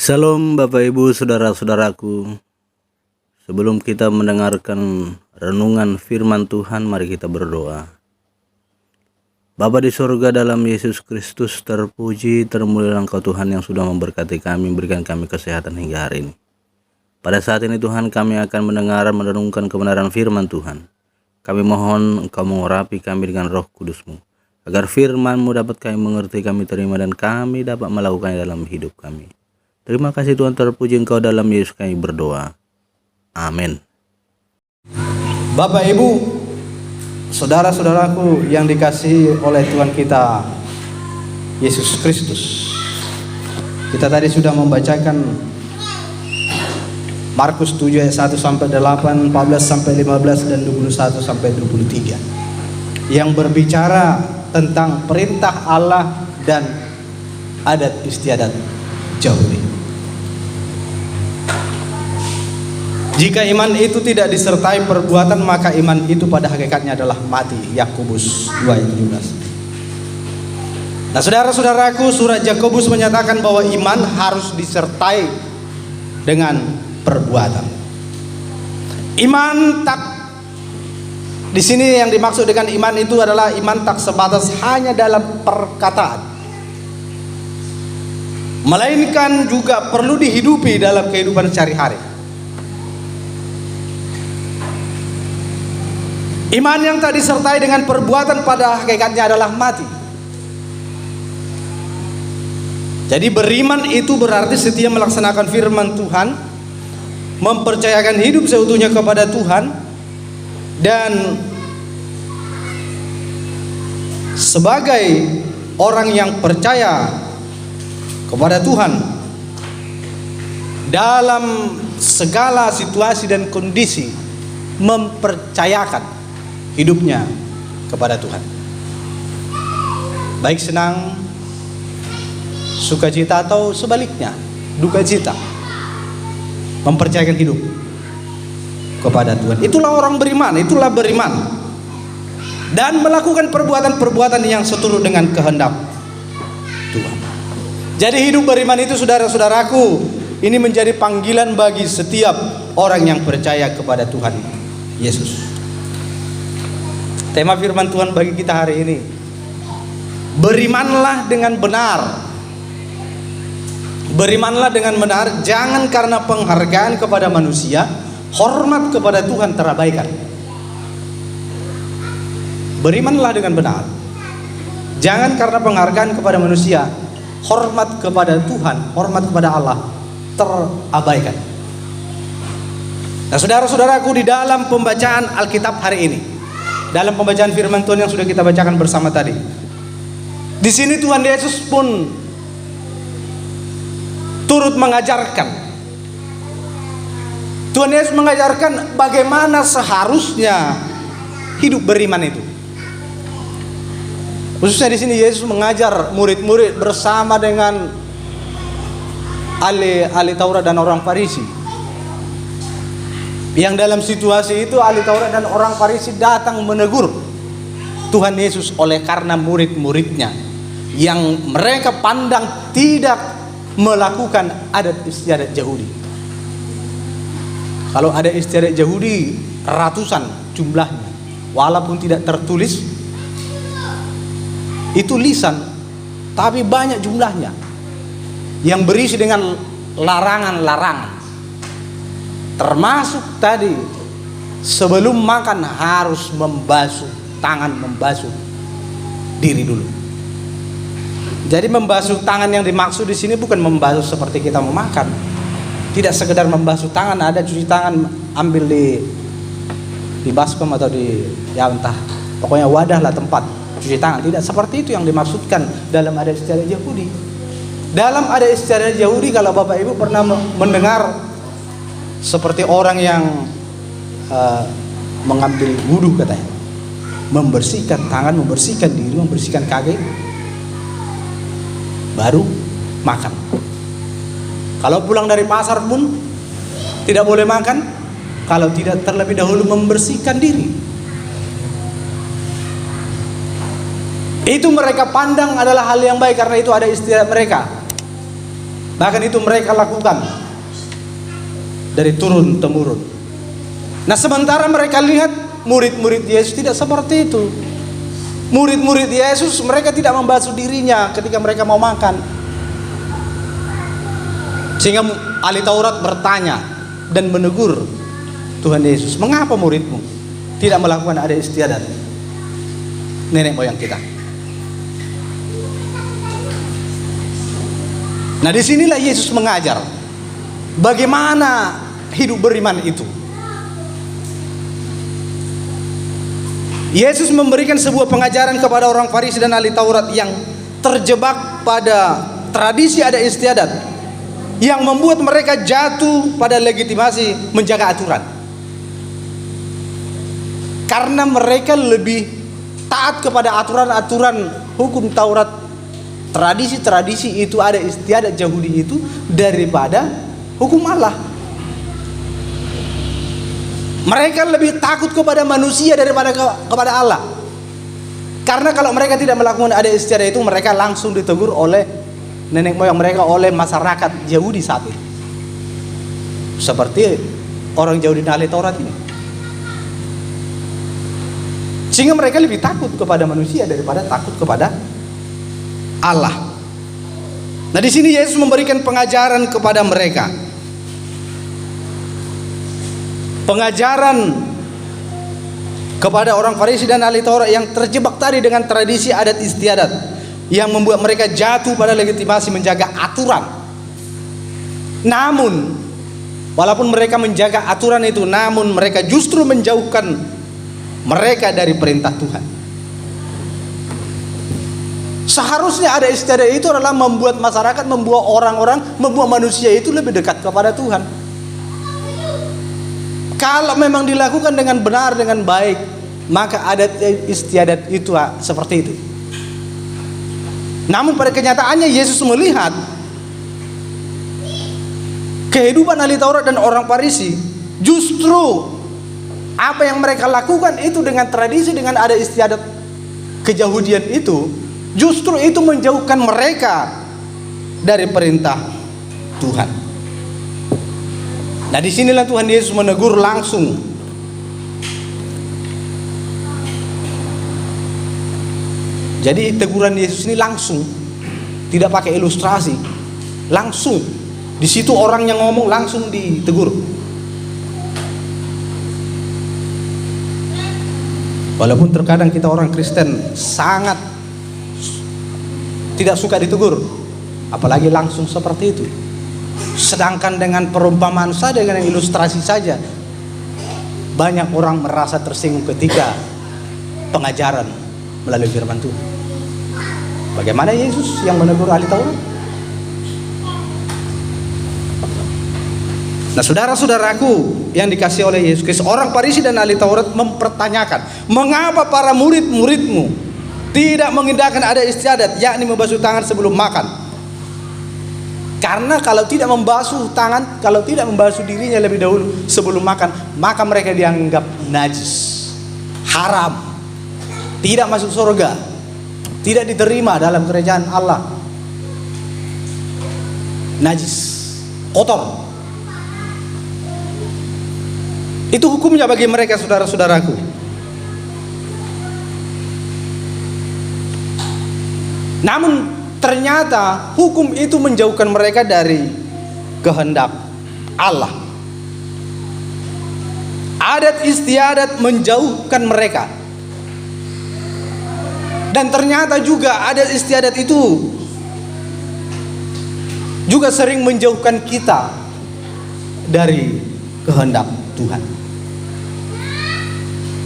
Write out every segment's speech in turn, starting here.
Salam Bapak Ibu Saudara-saudaraku. Sebelum kita mendengarkan renungan firman Tuhan, mari kita berdoa. Bapa di surga, dalam Yesus Kristus terpuji, termulialah Engkau Tuhan yang sudah memberkati kami, berikan kami kesehatan hingga hari ini. Pada saat ini Tuhan, kami akan mendengar merenungkan kebenaran firman Tuhan. Kami mohon Engkau mengurapi kami dengan Roh Kudus-Mu, agar firman-Mu dapat kami mengerti, kami terima, dan kami dapat melakukannya dalam hidup kami. Terima kasih Tuhan, terpuji Engkau, dalam Yesus kami berdoa. Amin. Bapak Ibu, saudara-saudaraku yang dikasihi oleh Tuhan kita Yesus Kristus, kita tadi sudah membacakan Markus 7 ayat 1 sampai 8, 14 sampai 15 dan 21 sampai 23 yang berbicara tentang perintah Allah dan adat istiadat Yahudi. Jika iman itu tidak disertai perbuatan, maka iman itu pada hakikatnya adalah mati. Yakobus 2 ayat 17. Nah, saudara-saudaraku, surat Yakobus menyatakan bahwa iman harus disertai dengan perbuatan. Iman tak, di sini yang dimaksud dengan iman itu adalah iman tak sebatas hanya dalam perkataan, melainkan juga perlu dihidupi dalam kehidupan sehari-hari. Iman yang tak disertai dengan perbuatan pada hakikatnya adalah mati. Jadi beriman itu berarti setia melaksanakan firman Tuhan, mempercayakan hidup seutuhnya kepada Tuhan, dan sebagai orang yang percaya kepada Tuhan dalam segala situasi dan kondisi, mempercayakan hidupnya kepada Tuhan, baik senang, sukacita, atau sebaliknya duka cita, mempercayakan hidup kepada Tuhan. Itulah orang beriman, itulah beriman, dan melakukan perbuatan-perbuatan yang seturut dengan kehendak Tuhan. Jadi hidup beriman itu, saudara-saudaraku, ini menjadi panggilan bagi setiap orang yang percaya kepada Tuhan Yesus. Tema firman Tuhan bagi kita hari ini, berimanlah dengan benar. Berimanlah dengan benar, jangan karena penghargaan kepada manusia, hormat kepada Tuhan terabaikan. Berimanlah dengan benar, jangan karena penghargaan kepada manusia, hormat kepada Tuhan, hormat kepada Allah terabaikan. Nah, saudara-saudaraku, di dalam pembacaan Alkitab hari ini, dalam pembacaan firman Tuhan yang sudah kita bacakan bersama tadi, di sini Tuhan Yesus pun turut mengajarkan. Tuhan Yesus mengajarkan bagaimana seharusnya hidup beriman itu. Khususnya di sini Yesus mengajar murid-murid bersama dengan ahli Taurat dan orang Farisi. Yang dalam situasi itu ahli Taurat dan orang Farisi datang menegur Tuhan Yesus oleh karena murid-muridnya yang mereka pandang tidak melakukan adat istiadat Yahudi. Kalau ada istiadat Yahudi ratusan jumlahnya, walaupun tidak tertulis, itu lisan, tapi banyak jumlahnya yang berisi dengan larangan-larangan. Termasuk tadi, sebelum makan harus membasuh tangan, membasuh diri dulu. Jadi membasuh tangan yang dimaksud di sini bukan membasuh seperti kita mau makan. Tidak sekedar membasuh tangan, ada cuci tangan ambil di baskom atau di, ya entah, pokoknya wadah lah tempat cuci tangan. Tidak seperti itu yang dimaksudkan dalam adat istiadat Yahudi. Dalam adat istiadat Yahudi, kalau Bapak Ibu pernah mendengar seperti orang yang mengambil wudhu, katanya membersihkan tangan, membersihkan diri, membersihkan kaki, baru makan. Kalau pulang dari pasar pun tidak boleh makan kalau tidak terlebih dahulu membersihkan diri. Itu mereka pandang adalah hal yang baik, karena itu ada istilah mereka. Bahkan itu mereka lakukan dari turun temurun. Nah, sementara mereka lihat murid-murid Yesus tidak seperti itu. Murid-murid Yesus mereka tidak membasuh dirinya ketika mereka mau makan. Sehingga ahli Taurat bertanya dan menegur Tuhan Yesus, "Mengapa muridmu tidak melakukan adat istiadat nenek moyang kita?" Nah, disinilah Yesus mengajar bagaimana hidup beriman itu. Yesus memberikan sebuah pengajaran kepada orang Farisi dan ahli Taurat yang terjebak pada tradisi adat istiadat yang membuat mereka jatuh pada legitimasi menjaga aturan. Karena mereka lebih taat kepada aturan-aturan hukum Taurat, tradisi-tradisi itu, ada istiadat Yahudi itu, daripada hukum Allah. Mereka lebih takut kepada manusia daripada kepada Allah. Karena kalau mereka tidak melakukan adat istiadat itu, mereka langsung ditegur oleh nenek moyang mereka, oleh masyarakat Yahudi saat itu. Seperti orang Yahudi ahli Taurat ini. Sehingga mereka lebih takut kepada manusia daripada takut kepada Allah. Nah, di sini Yesus memberikan pengajaran kepada mereka. Pengajaran kepada orang Farisi dan ahli Taurat yang terjebak tadi dengan tradisi adat istiadat yang membuat mereka jatuh pada legitimasi menjaga aturan. Namun, walaupun mereka menjaga aturan itu, namun mereka justru menjauhkan mereka dari perintah Tuhan. Seharusnya ada istiadat itu adalah membuat masyarakat, membuat orang-orang, membuat manusia itu lebih dekat kepada Tuhan. Kalau memang dilakukan dengan benar, dengan baik, maka adat istiadat itu seperti itu. Namun pada kenyataannya Yesus melihat kehidupan ahli Taurat dan orang Farisi, justru apa yang mereka lakukan itu dengan tradisi, dengan adat istiadat keyahudian itu, justru itu menjauhkan mereka dari perintah Tuhan. Nah, disinilah Tuhan Yesus menegur langsung. Jadi teguran Yesus ini langsung, tidak pakai ilustrasi, langsung. Di situ orang yang ngomong langsung ditegur. Walaupun terkadang kita orang Kristen sangat tidak suka ditegur, apalagi langsung seperti itu. Sedangkan dengan perumpamaan saja, dengan ilustrasi saja, banyak orang merasa tersinggung ketika pengajaran melalui firman Tuhan. Bagaimana Yesus yang menegur ahli Taurat? Nah, saudara-saudaraku yang dikasihi oleh Yesus Kristus, orang Farisi dan ahli Taurat mempertanyakan, mengapa para murid-muridmu tidak mengindahkan adat istiadat, yakni membasuh tangan sebelum makan? Karena kalau tidak membasuh tangan, kalau tidak membasuh dirinya lebih dahulu sebelum makan, maka mereka dianggap najis, haram, tidak masuk surga, tidak diterima dalam kerajaan Allah. Najis, kotor. Itu hukumnya bagi mereka, saudara-saudaraku. Namun ternyata hukum itu menjauhkan mereka dari kehendak Allah. Adat istiadat menjauhkan mereka. Dan ternyata juga adat istiadat itu juga sering menjauhkan kita dari kehendak Tuhan.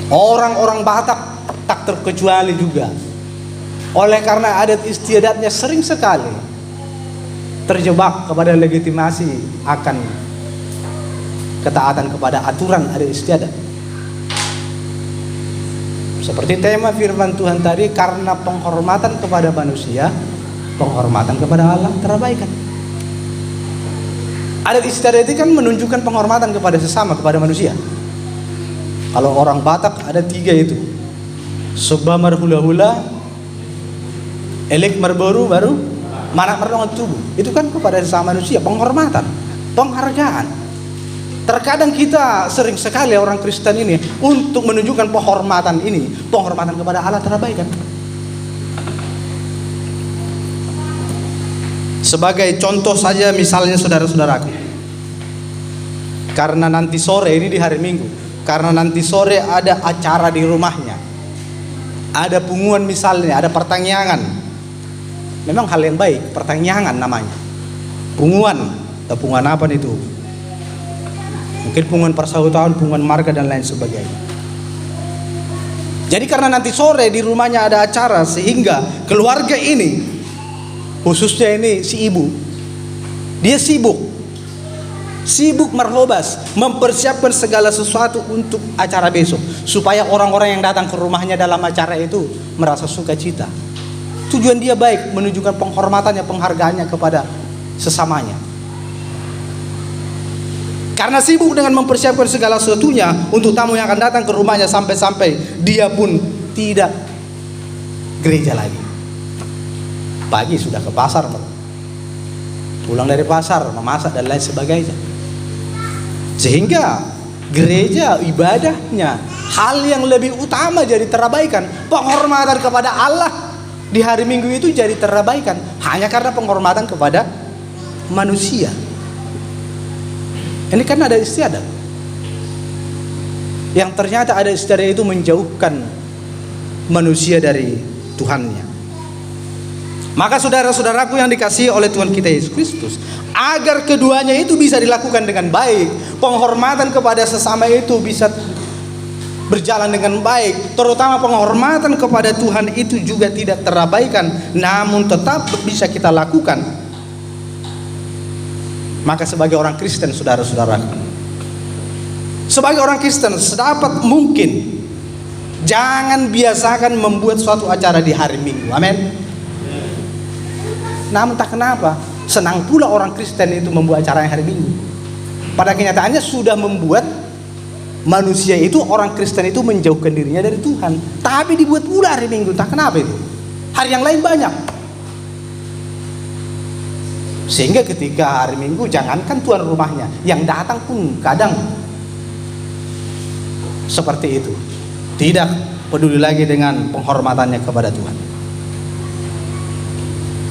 Orang-orang Batak tak terkecuali juga. Oleh karena adat istiadatnya sering sekali terjebak kepada legitimasi akan ketaatan kepada aturan adat istiadat. Seperti tema firman Tuhan tadi, karena penghormatan kepada manusia, penghormatan kepada Allah terabaikan. Adat istiadat itu kan menunjukkan penghormatan kepada sesama, kepada manusia. Kalau orang Batak ada 3 itu, Soba marhula-hula, elek marboru baru Mana pertolongan tubuh? Itu kan kepada sesama manusia, penghormatan, penghargaan. Terkadang kita sering sekali orang Kristen ini untuk menunjukkan penghormatan ini, penghormatan kepada Allah terabaikan. Sebagai contoh saja misalnya saudara-saudaraku, karena nanti sore ini di hari Minggu, karena nanti sore ada acara di rumahnya, ada punguan misalnya, ada pertanyaan. Memang hal yang baik, pertanyaan namanya. Punguan, atau punguan apa itu? Mungkin punguan persaudaraan, punguan marga dan lain sebagainya. Jadi karena nanti sore di rumahnya ada acara, sehingga keluarga ini, khususnya ini si ibu, dia sibuk merlobas, mempersiapkan segala sesuatu untuk acara besok, supaya orang-orang yang datang ke rumahnya dalam acara itu merasa sukacita. Tujuan dia baik, menunjukkan penghormatannya, penghargaannya kepada sesamanya. Karena sibuk dengan mempersiapkan segala sesuatunya untuk tamu yang akan datang ke rumahnya, sampai-sampai dia pun tidak gereja lagi. Pagi sudah ke pasar, pulang dari pasar, memasak dan lain sebagainya. Sehingga gereja, ibadahnya, hal yang lebih utama jadi terabaikan. Penghormatan kepada Allah di hari Minggu itu jadi terabaikan hanya karena penghormatan kepada manusia. Ini kan ada istiadat, yang ternyata ada istiadat itu menjauhkan manusia dari Tuhannya. Maka saudara-saudaraku yang dikasihi oleh Tuhan kita Yesus Kristus, agar keduanya itu bisa dilakukan dengan baik, penghormatan kepada sesama itu bisa berjalan dengan baik, terutama penghormatan kepada Tuhan itu juga tidak terabaikan, namun tetap bisa kita lakukan. Maka sebagai orang Kristen, saudara-saudaraku, sebagai orang Kristen sedapat mungkin jangan biasakan membuat suatu acara di hari Minggu. Amin. Namun tak kenapa senang pula orang Kristen itu membuat acara yang hari Minggu. Pada kenyataannya sudah membuat manusia itu, orang Kristen itu menjauhkan dirinya dari Tuhan. Tapi dibuat pula hari Minggu, tak kenapa itu. Hari yang lain banyak. Sehingga ketika hari Minggu, jangankan tuan rumahnya, yang datang pun kadang seperti itu, tidak peduli lagi dengan penghormatannya kepada Tuhan.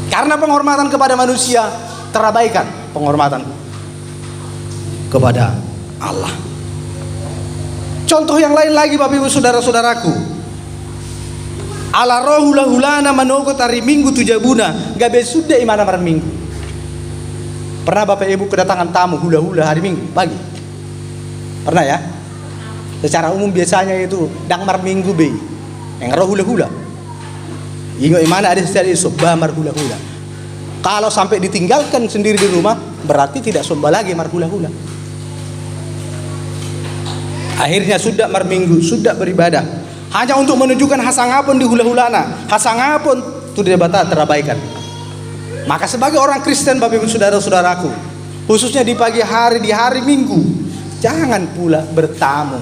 Karena penghormatan kepada manusia terabaikan penghormatan kepada Allah. Contoh yang lain lagi, Bapak Ibu saudara-saudaraku, ala rohula hulana manogot hari Minggu tujabuna gabe sudah imana mar Minggu. Pernah Bapak Ibu kedatangan tamu hula-hula hari Minggu pagi? Pernah ya? Secara umum biasanya itu dangmar Minggu be, yang roh hula-hula. Ingat mana ada istilah itu bamar hula-hula. Kalau sampai ditinggalkan sendiri di rumah, berarti tidak somba lagi mar hula-hula. Akhirnya sudah mar Minggu, sudah beribadah, hanya untuk menunjukkan hasangapun di hula-hulana, hasangapun itu tidak batal terabaikan. Maka sebagai orang Kristen, Bapak Ibu saudara-saudaraku, khususnya di pagi hari, di hari Minggu, jangan pula bertamu.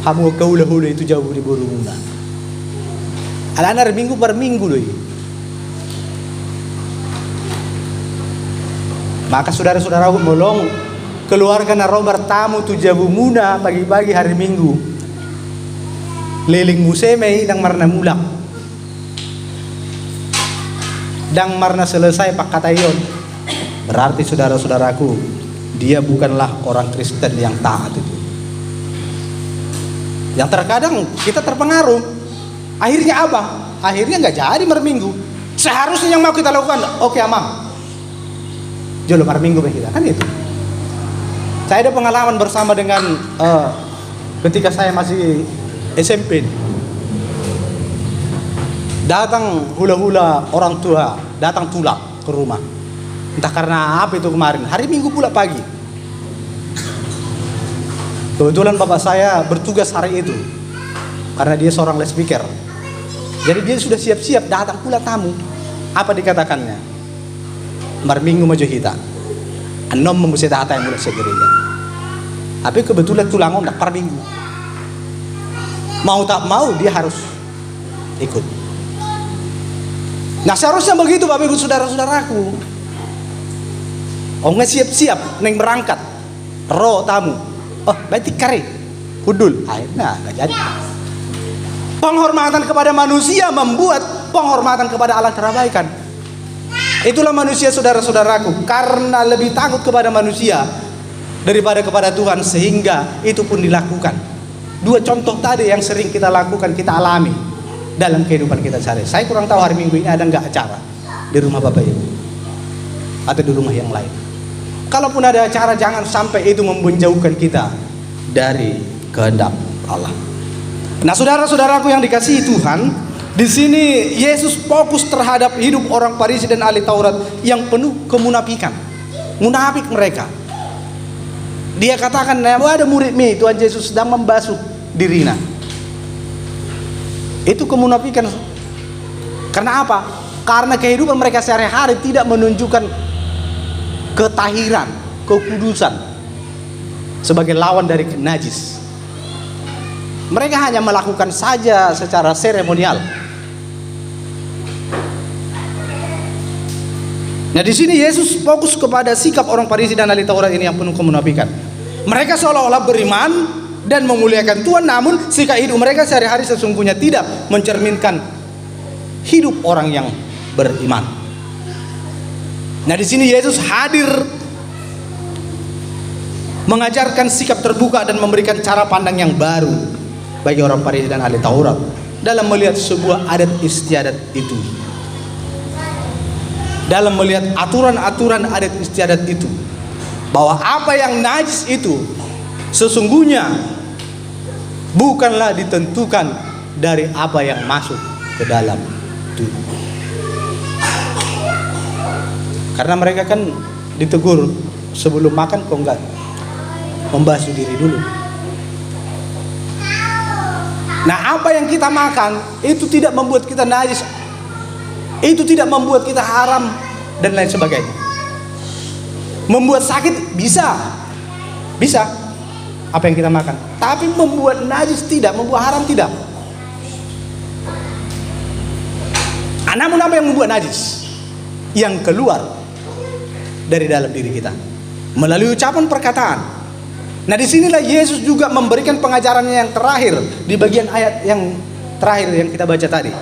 Hamu kaulah-hula itu jauh di burungna. Alana hari Minggu per minggu loh. Maka saudara-saudaraku molong keluarkan roh bertamu tu jabu muna pagi-pagi hari Minggu. Leling musemei nang marna mulak. Dang marna selesai pak katayon, berarti saudara-saudaraku, dia bukanlah orang Kristen yang taat itu. Yang terkadang kita terpengaruh. Akhirnya apa? Akhirnya nggak jadi marminggu. Seharusnya yang mau kita lakukan, oke amang, jolo marminggu kita kan itu. Saya ada pengalaman bersama dengan ketika saya masih SMP. Datang hula-hula orang tua, datang tulak ke rumah. Entah karena apa itu kemarin, hari Minggu pula pagi. Kebetulan bapak saya bertugas hari itu, karena dia seorang les speaker. Jadi dia sudah siap-siap, datang pula tamu. Apa dikatakannya? Mar Minggu maju hita. Anom memusita hata yang mulai segereja. Tapi kebetulan tulangon tak par Minggu. Mau tak mau dia harus ikut. Nah seharusnya begitu Bapak Ibu saudara-saudaraku. Oh nggak siap-siap neng berangkat, roh tamu. Oh berarti kare, kudul. Nah nggak jadi. Penghormatan kepada manusia membuat penghormatan kepada Allah terabaikan. Itulah manusia saudara-saudaraku, karena lebih takut kepada manusia daripada kepada Tuhan, sehingga itu pun dilakukan. Dua contoh tadi yang sering kita lakukan, kita alami dalam kehidupan kita sehari. Saya kurang tahu hari Minggu ini ada nggak acara di rumah Bapak Ibu atau di rumah yang lain. Kalaupun ada acara, jangan sampai itu menjauhkan kita dari kehendak Allah. Nah, saudara-saudaraku yang dikasihi Tuhan, di sini Yesus fokus terhadap hidup orang Farisi dan ahli Taurat yang penuh kemunafikan. Munafik mereka. Dia katakan, ada murid-murid Tuhan Yesus sedang membasuh dirinya. Itu kemunafikan. Karena apa? Karena kehidupan mereka sehari-hari tidak menunjukkan ketahiran, kekudusan sebagai lawan dari najis. Mereka hanya melakukan saja secara seremonial. Nah, di sini Yesus fokus kepada sikap orang Farisi dan ahli Taurat ini yang penuh kemunafikan. Mereka seolah-olah beriman dan memuliakan Tuhan, namun sikap hidup mereka sehari-hari sesungguhnya tidak mencerminkan hidup orang yang beriman. Nah, di sini Yesus hadir mengajarkan sikap terbuka dan memberikan cara pandang yang baru bagi orang Farisi dan ahli Taurat dalam melihat sebuah adat istiadat itu, dalam melihat aturan-aturan adat istiadat itu, bahwa apa yang najis itu sesungguhnya bukanlah ditentukan dari apa yang masuk ke dalam tubuh. Karena mereka kan ditegur sebelum makan, kok enggak membasuh diri dulu. Nah, apa yang kita makan itu tidak membuat kita najis, itu tidak membuat kita haram dan lain sebagainya. Membuat sakit bisa apa yang kita makan, tapi membuat najis tidak, membuat haram tidak. Namun apa yang membuat najis? Yang keluar dari dalam diri kita melalui ucapan perkataan. Nah, disinilah Yesus juga memberikan pengajarannya yang terakhir di bagian ayat yang terakhir yang kita baca tadi.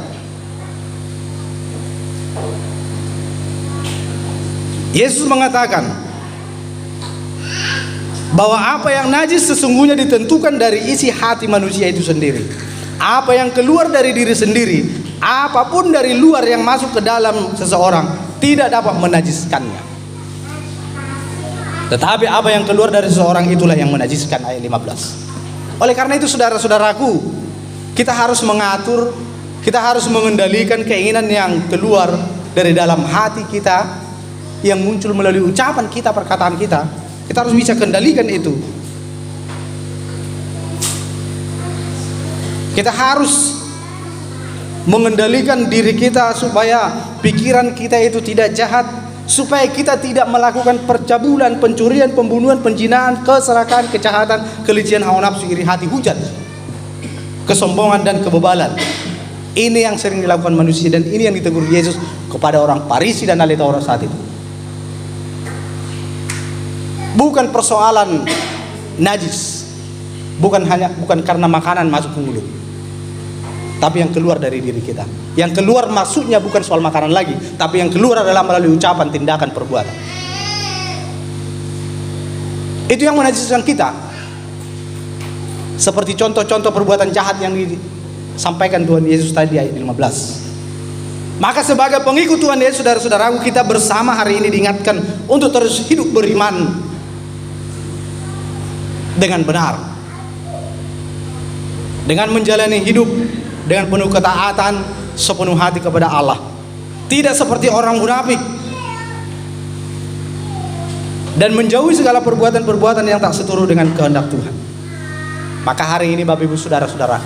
Yesus mengatakan bahwa apa yang najis sesungguhnya ditentukan dari isi hati manusia itu sendiri. Apa yang keluar dari diri sendiri, apapun dari luar yang masuk ke dalam seseorang tidak dapat menajiskannya. Tetapi apa yang keluar dari seseorang itulah yang menajiskan, ayat 15. Oleh karena itu saudara-saudaraku, kita harus mengatur, kita harus mengendalikan keinginan yang keluar dari dalam hati kita, yang muncul melalui ucapan kita, perkataan kita. Kita harus bisa kendalikan itu. Kita harus mengendalikan diri kita supaya pikiran kita itu tidak jahat, supaya kita tidak melakukan percabulan, pencurian, pembunuhan, penjinaan, keserakahan, kejahatan, kelicikan, hawa nafsu, iri hati, hujat, kesombongan dan kebebalan. Ini yang sering dilakukan manusia, dan ini yang ditegur Yesus kepada orang Farisi dan ahli Taurat saat itu. Bukan persoalan najis, bukan karena makanan masuk ke mulut, tapi yang keluar dari diri kita. Yang keluar maksudnya bukan soal makanan lagi, tapi yang keluar adalah melalui ucapan, tindakan, perbuatan. Itu yang menajiskan kita. Seperti contoh-contoh perbuatan jahat yang disampaikan Tuhan Yesus tadi ayat 15. Maka sebagai pengikut Tuhan Yesus, saudara-saudaraku, kita bersama hari ini diingatkan untuk terus hidup beriman dengan benar, dengan menjalani hidup dengan penuh ketaatan, sepenuh hati kepada Allah, tidak seperti orang munafik, dan menjauhi segala perbuatan-perbuatan yang tak seturut dengan kehendak Tuhan. Maka hari ini Bapak Ibu saudara-saudara,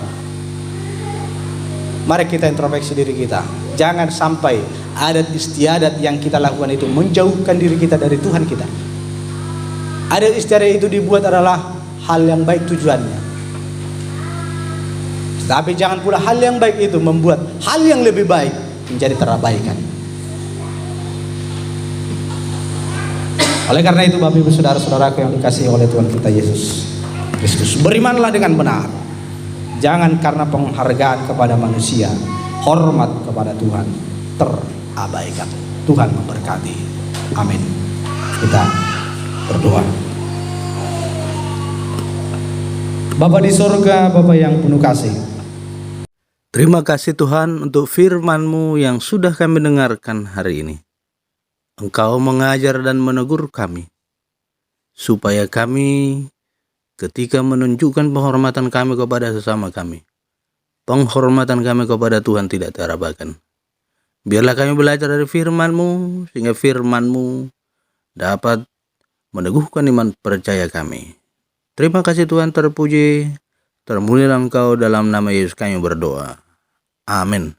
mari kita introspeksi diri kita. Jangan sampai adat istiadat yang kita lakukan itu menjauhkan diri kita dari Tuhan kita. Adat istiadat itu dibuat adalah hal yang baik tujuannya, tapi jangan pula hal yang baik itu membuat hal yang lebih baik menjadi terabaikan. Oleh karena itu Bapak Ibu saudara-saudaraku yang dikasihi oleh Tuhan kita Yesus Kristus, berimanlah dengan benar. Jangan karena penghargaan kepada manusia, hormat kepada Tuhan terabaikan. Tuhan memberkati. Amin. Kita berdoa. Bapa di sorga, Bapa yang penuh kasih, Terima kasih Tuhan untuk firman-Mu yang sudah kami dengarkan hari ini. Engkau mengajar dan menegur kami, supaya kami ketika menunjukkan penghormatan kami kepada sesama kami, penghormatan kami kepada Tuhan tidak terabaikan. Biarlah kami belajar dari firman-Mu, sehingga firman-Mu dapat meneguhkan iman percaya kami. Terima kasih Tuhan, terpuji, termulialah Engkau, dalam nama Yesus kami berdoa. Amin.